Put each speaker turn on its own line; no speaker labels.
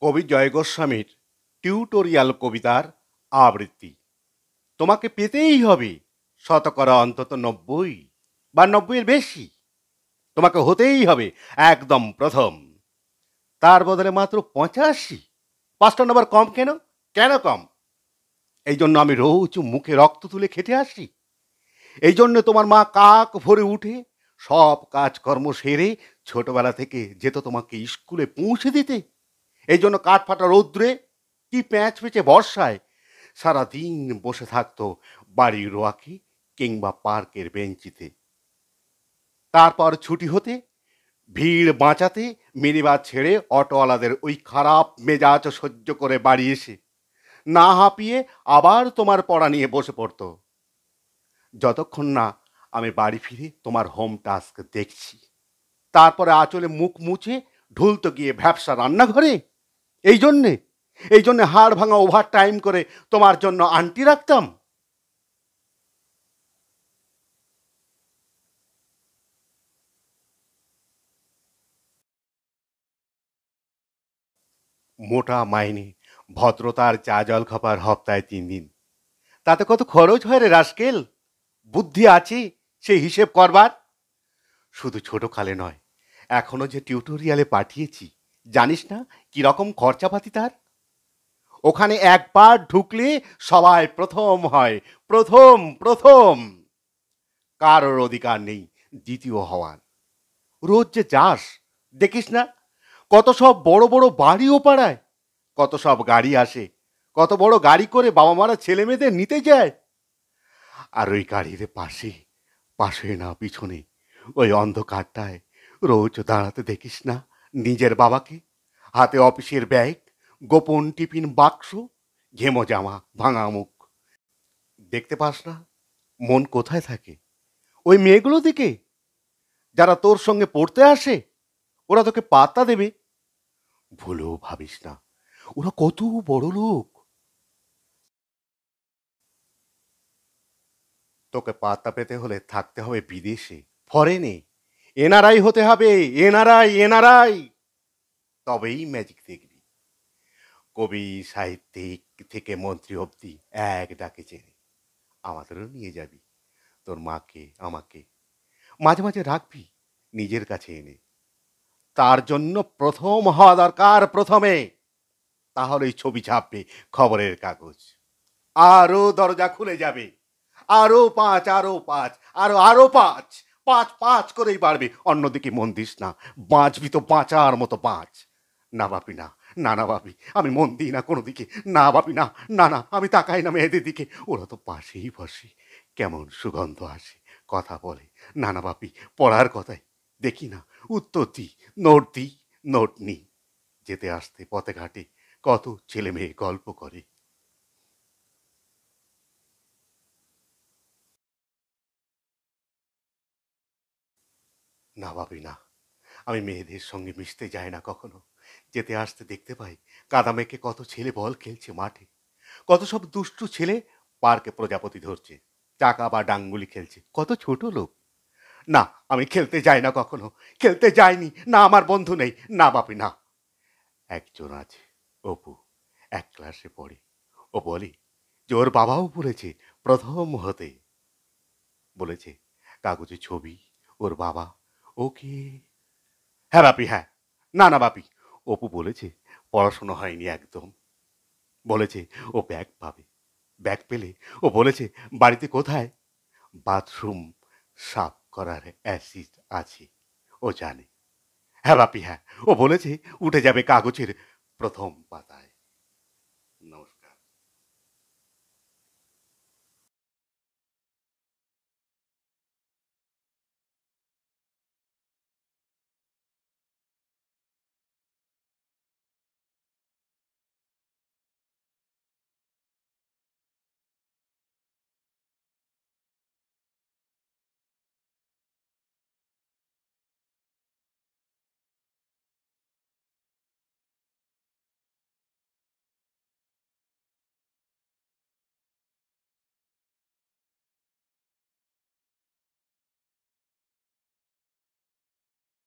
কবি জয় গোস্বামীর টিউটোরিয়াল কবিতার আবৃত্তি। তোমাকে পেতেই হবে শতকরা অন্তত 90 বা 90-এর বেশি। তোমাকে হতেই হবে একদম প্রথম। তার বদলে মাত্র 85। 5টা নম্বর কম কেন? কেন কম? এই জন্য আমি রোজ মুখে রক্ত তুলে খেটে আসি। এই জন্য তোমার মা কাক ভরে উঠে সব কাজকর্ম সেরে ছোটবেলা থেকে যেত তোমাকে স্কুলে পৌঁছে দিতে। এই জন্য কাঠফাটা রৌদ্রে কি প্যাঁচ পেঁচে বর্ষায় সারাদিন বসে থাকতো বাড়ির রোয়াকে কিংবা পার্কের বেঞ্চিতে। তারপর ছুটি হতে ভিড় বাঁচাতে মিনিবাস ছেড়ে অটোওয়ালাদের ওই খারাপ মেজাজ সহ্য করে বাড়ি এসে না হাঁপিয়ে আবার তোমার পড়া নিয়ে বসে পড়তো, যতক্ষণ না আমি বাড়ি ফিরে তোমার হোম টাস্ক দেখছি। তারপরে আঁচলে মুখ মুছে ঢুলতো গিয়ে ভ্যাপসা রান্নাঘরে। এই জন্যে হাড় ভাঙা ওভার টাইম করে তোমার জন্য আন্টি রাখতাম। মোটা মাইনে, ভদ্রতার চা জল খাবার হপ্তায় 3 দিন, তাতে কত খরচ হয় রে রাস্কেল? বুদ্ধি আছে সেই হিসেব করবার? শুধু ছোট কালে নয়, এখনো যে টিউটোরিয়ালে পাঠিয়েছি, জানিস না কি রকম খরচাপাতি তার? ওখানে একবার ঢুকলে সবাই প্রথম হয়। প্রথম প্রথম। কারোর অধিকার নেই দ্বিতীয় হওয়ার। রোজ যে যাস, দেখিস না কত সব বড় বড় বাড়িও পাড়ায়, কত সব গাড়ি আসে, কত বড় গাড়ি করে বাবা মারা ছেলে মেয়েদের নিতে যায়। আর ওই গাড়ির পাশে পাশে না পিছনে ওই অন্ধকারটায় রোজ দাঁড়াতে দেখিস না নিজের বাবাকে, হাতে অফিসের ব্যাগ, গোপন টিফিন বাক্স, ঘেমো জামা, ভাঙা মুখ। দেখতে পাস না মন কোথায় থাকে? ওই মেয়েগুলো দিকে, যারা তোর সঙ্গে পড়তে আসে। ওরা তোকে পাত্তা দেবে? ভুলেও ভাবিস না ওরা কত বড় লোক। তোকে পাত্তা পেতে হলে থাকতে হবে বিদেশে, ফরেনে। এনআরআই হতে হবে, এনআরআই এনআরআই। তবেই ম্যাজিক দেখবি। কবি, সাহিত্যিক থেকে মন্ত্রী অবধি এক ডাকে চেনে। আমাদেরও নিয়ে যাবি, তোর মাকে আমাকে। মাঝে মাঝে রাখবি নিজের কাছে এনে। তার জন্য প্রথম হওয়া দরকার, প্রথমে। তাহলেই ছবি ছাপবে খবরের কাগজ। আরো দরজা খুলে যাবে। আরো 5, আরো 5, আরো 5, 5 5 করেই বাড়বে। অন্যদিকে মন দিস না, বাঁচবি তো বাঁচার মতো বাঁচ। না বাপি না, না না বাপি, আমি মন দিই না কোনো দিকে। না বাপি না, না না, আমি তাকাই না মেয়েদের দিকে। ওরা তো পাশেই বসে, কেমন সুগন্ধ আসে, কথা বলে। না না বাপি, পড়ার কথাই দেখি না, উত্তর দিই, নোট দিই, নোট নিই। যেতে আসতে পথে ঘাটে কত ছেলে মেয়ে গল্প করে। না ভাবি না, আমি মেয়েদের সঙ্গে মিশতে যাই না কখনো। যেতে আসতে দেখতে পাই কাদা মেখে কত ছেলে বল খেলছে মাঠে, কত সব দুষ্টু ছেলে পার্কে প্রজাপতি ধরছে, চাকা বা ডাঙ্গুলি খেলছে, কত ছোট লোক। না, আমি খেলতে যাই না কখনো, খেলতে যাইনি। না, আমার বন্ধু নেই। না বাপি না। একজন আছে, অপু, এক ক্লাসে পড়ে। ও বলে যে ওর বাবাও বলেছে প্রথম হতে। বলেছে কাগজে ছবি, ওর বাবা, ওকে। হ্যাঁ বাপি, হ্যাঁ। না না বাপি, অপু বলেছে পড়াশোনা হয়নি একদম। বলেছে ও ব্যাগ পাবে, ব্যাগ পেলে ও বলেছে বাড়িতে কোথায় বাথরুম সাফ করার অ্যাসিড আছে, ও জানে। হ্যাঁ বাপি, হ্যাঁ। ও বলেছে উঠে যাবে কাগজের প্রথম পাতায়।